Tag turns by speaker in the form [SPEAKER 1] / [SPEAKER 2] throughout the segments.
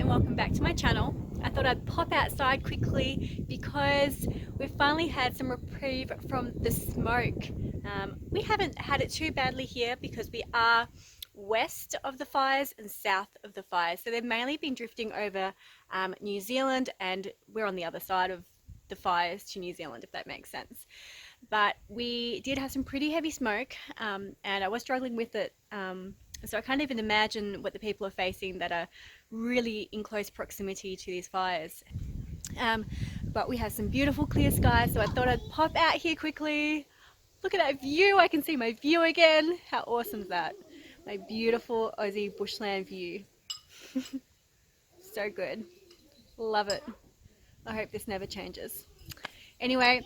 [SPEAKER 1] and welcome back to my channel. I thought I'd pop outside quickly because we've finally had some reprieve from the smoke. We haven't had it too badly here because we are west of the fires and south of the fires. So they've mainly been drifting over New Zealand, and we're on the other side of the fires to New Zealand, if that makes sense. But we did have some pretty heavy smoke, and I was struggling with it. So I can't even imagine what the people are facing that are really in close proximity to these fires. But we have some beautiful clear skies, so I thought I'd pop out here quickly. Look at that view, I can see my view again. How awesome is that? My beautiful Aussie bushland view. So good. Love it. I hope this never changes. Anyway,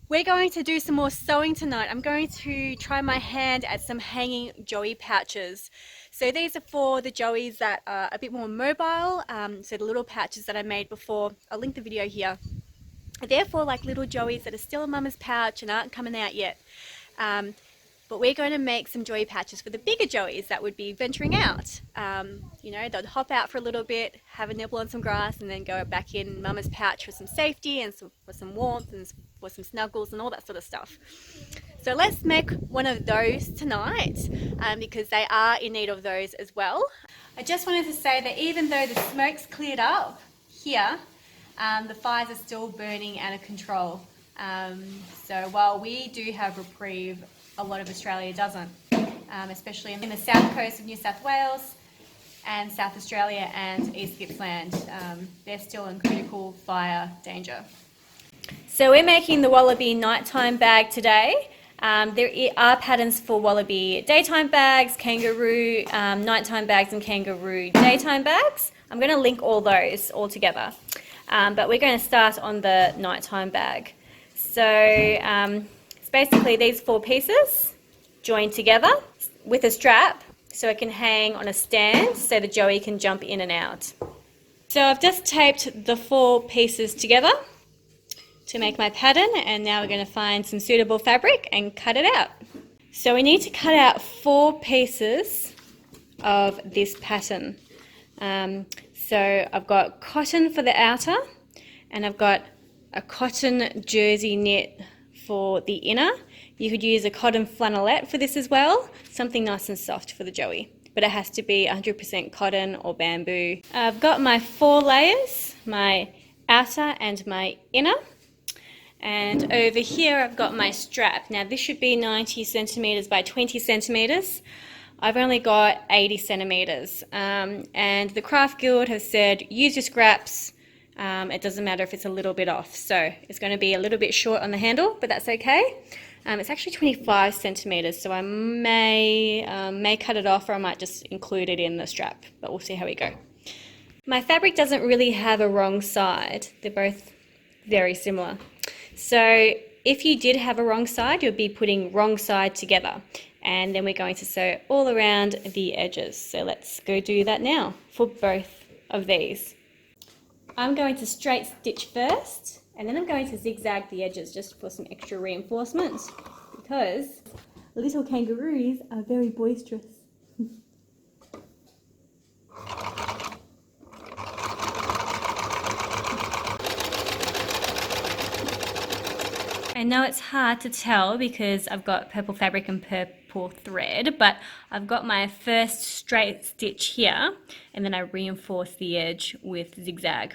[SPEAKER 1] we're going to do some more sewing tonight. I'm going to try my hand at some hanging joey pouches. So these are for the joeys that are a bit more mobile. So the little pouches that I made before, I'll link the video here. They're for like little joeys that are still in mama's pouch and aren't coming out yet. But we're going to make some joey pouches for the bigger joeys that would be venturing out. You know, they'll hop out for a little bit, have a nibble on some grass, and then go back in mama's pouch for some safety and for some warmth and for some snuggles and all that sort of stuff. So let's make one of those tonight because they are in need of those as well. I just wanted to say that even though the smoke's cleared up here, the fires are still burning out of control. So while we do have reprieve, a lot of Australia doesn't, especially in the south coast of New South Wales and South Australia and East Gippsland. They're still in critical fire danger. So we're making the wallaby nighttime bag today. There are patterns for wallaby daytime bags, kangaroo nighttime bags, and kangaroo daytime bags. I'm going to link all those all together, but we're going to start on the nighttime bag. So it's basically these 4 pieces joined together with a strap so it can hang on a stand so the joey can jump in and out. So I've just taped the 4 pieces together to make my pattern, and now we're going to find some suitable fabric and cut it out. So we need to cut out 4 pieces of this pattern. So I've got cotton for the outer, and I've got a cotton jersey knit for the inner. You could use a cotton flannelette for this as well, something nice and soft for the joey, but it has to be 100% cotton or bamboo. I've got my 4 layers, my outer and my inner, and over here I've got my strap. Now this should be 90 centimeters by 20 centimeters. I've only got 80 centimeters, and the Craft Guild has said use your scraps. It doesn't matter if it's a little bit off, so it's going to be a little bit short on the handle, but that's okay. It's actually 25 centimeters, so I may cut it off, or I might just include it in the strap, but we'll see how we go. My fabric doesn't really have a wrong side. They're both very similar. So if you did have a wrong side, you'll be putting wrong side together, and then we're going to sew all around the edges. So let's go do that now for both of these. I'm going to straight stitch first, and then I'm going to zigzag the edges just for some extra reinforcement because little kangaroos are very boisterous. I know it's hard to tell because I've got purple fabric and purple thread, but I've got my first straight stitch here, and then I reinforce the edge with zigzag.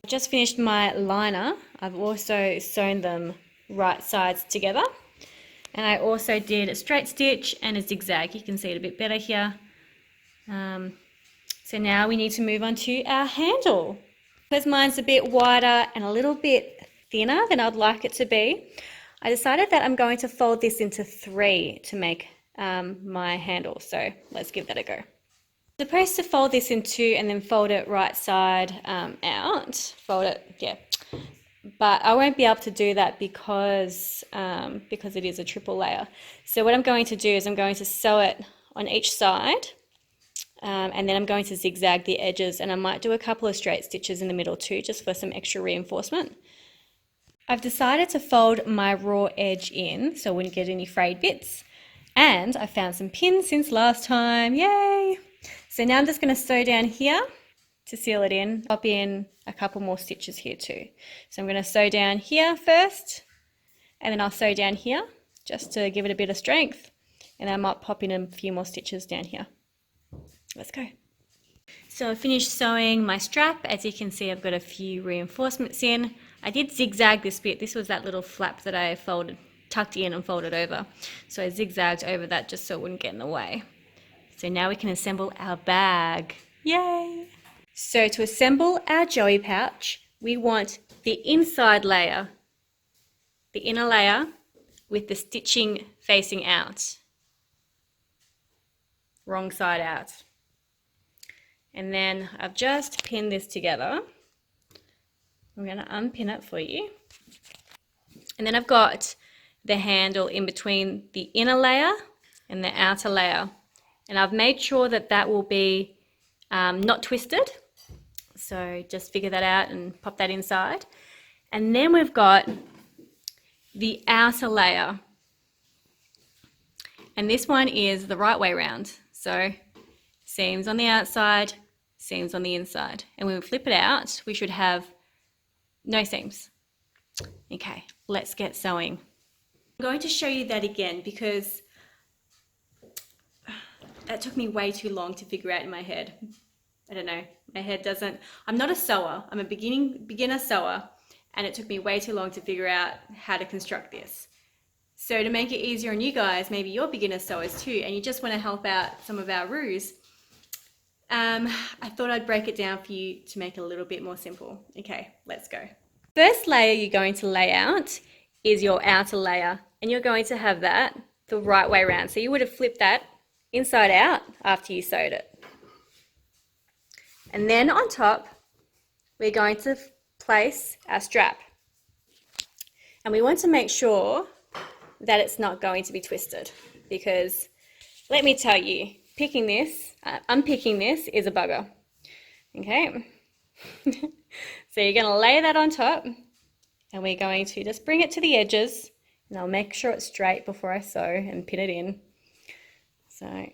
[SPEAKER 1] I just finished my liner. I've also sewn them right sides together, and I also did a straight stitch and a zigzag. You can see it a bit better here. So now we need to move on to our handle. Because mine's a bit wider and a little bit thinner than I'd like it to be, I decided that I'm going to fold this into 3 to make my handle. So let's give that a go. I'm supposed to fold this in 2 and then fold it right side out. Fold it, yeah. But I won't be able to do that because it is a triple layer. So what I'm going to do is I'm going to sew it on each side, and then I'm going to zigzag the edges, and I might do a couple of straight stitches in the middle too, just for some extra reinforcement. I've decided to fold my raw edge in so I wouldn't get any frayed bits, and I found some pins since last time, yay! So now I'm just going to sew down here to seal it in, pop in a couple more stitches here too. So I'm going to sew down here first, and then I'll sew down here just to give it a bit of strength, and I might pop in a few more stitches down here. Let's go. So I finished sewing my strap. As you can see, I've got a few reinforcements in. I did zigzag this bit. This was that little flap that I tucked in and folded over. So I zigzagged over that just so it wouldn't get in the way. So now we can assemble our bag. Yay! So to assemble our joey pouch, we want the inside layer, the inner layer with the stitching facing out. Wrong side out. And then I've just pinned this together. I'm going to unpin it for you. And then I've got the handle in between the inner layer and the outer layer. And I've made sure that that will be not twisted. So just figure that out and pop that inside. And then we've got the outer layer. And this one is the right way around. So seams on the outside, seams on the inside. And when we flip it out, we should have no seams. Okay, let's get sewing. I'm going to show you that again because that took me way too long to figure out in my head. I don't know, my head doesn't, I'm not a sewer, I'm a beginner sewer, and it took me way too long to figure out how to construct this. So to make it easier on you guys, maybe you're beginner sewers too, and you just want to help out some of our roos, I thought I'd break it down for you to make it a little bit more simple. Okay, let's go. First layer you're going to lay out is your outer layer, and you're going to have that the right way around. So you would have flipped that inside out after you sewed it. And then on top, we're going to place our strap. And we want to make sure that it's not going to be twisted, because let me tell you, unpicking this is a bugger. Okay. So you're going to lay that on top, and we're going to just bring it to the edges, and I'll make sure it's straight before I sew and pin it in. So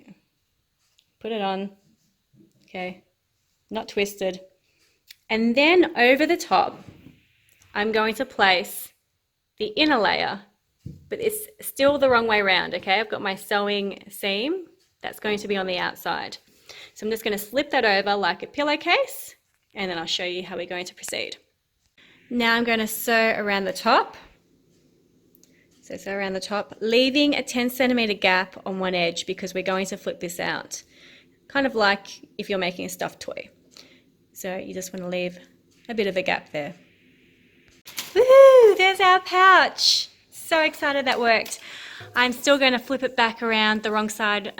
[SPEAKER 1] put it on, okay, not twisted. And then over the top, I'm going to place the inner layer, but it's still the wrong way around, okay? I've got my sewing seam, that's going to be on the outside. So I'm just going to slip that over like a pillowcase, and then I'll show you how we're going to proceed. Now I'm going to sew around the top. So sew around the top, leaving a 10 centimeter gap on one edge because we're going to flip this out. Kind of like if you're making a stuffed toy. So you just want to leave a bit of a gap there. Woohoo! There's our pouch. So excited that worked. I'm still going to flip it back around the wrong side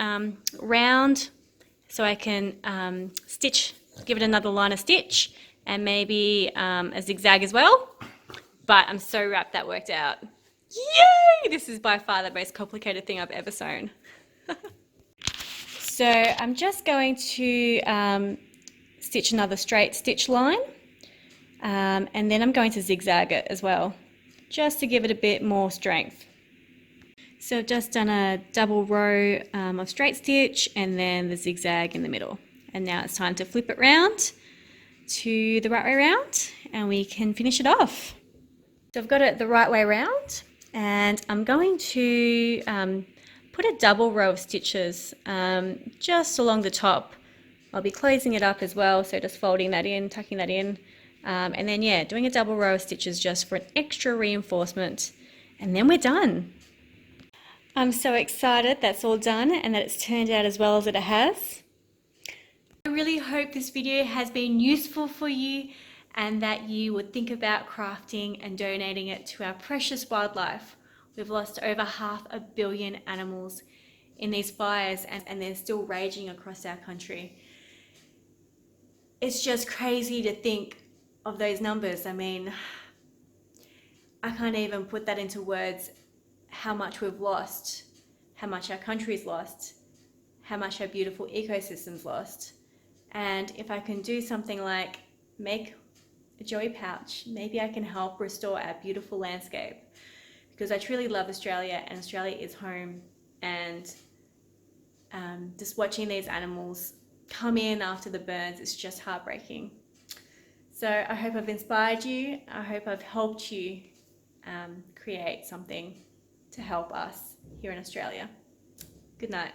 [SPEAKER 1] round so I can stitch, give it another line of stitch, and maybe a zigzag as well. But I'm so wrapped that worked out. Yay! This is by far the most complicated thing I've ever sewn. So I'm just going to stitch another straight stitch line, and then I'm going to zigzag it as well, just to give it a bit more strength. So I've just done a double row of straight stitch and then the zigzag in the middle. And now it's time to flip it round to the right way around, and we can finish it off. So I've got it the right way around, and I'm going to put a double row of stitches just along the top. I'll be closing it up as well, so just folding that in, tucking that in, and then yeah, doing a double row of stitches just for an extra reinforcement, and then we're done. I'm so excited that's all done and that it's turned out as well as it has. I really hope this video has been useful for you and that you would think about crafting and donating it to our precious wildlife. We've lost over 500 million animals in these fires, and they're still raging across our country. It's just crazy to think of those numbers. I mean, I can't even put that into words, how much we've lost, how much our country's lost, how much our beautiful ecosystem's lost. And if I can do something like make a joey pouch, maybe I can help restore our beautiful landscape, because I truly love Australia, and Australia is home. And just watching these animals come in after the burns. It's just heartbreaking. So I hope I've inspired you. I hope I've helped you create something to help us here in Australia. Good night.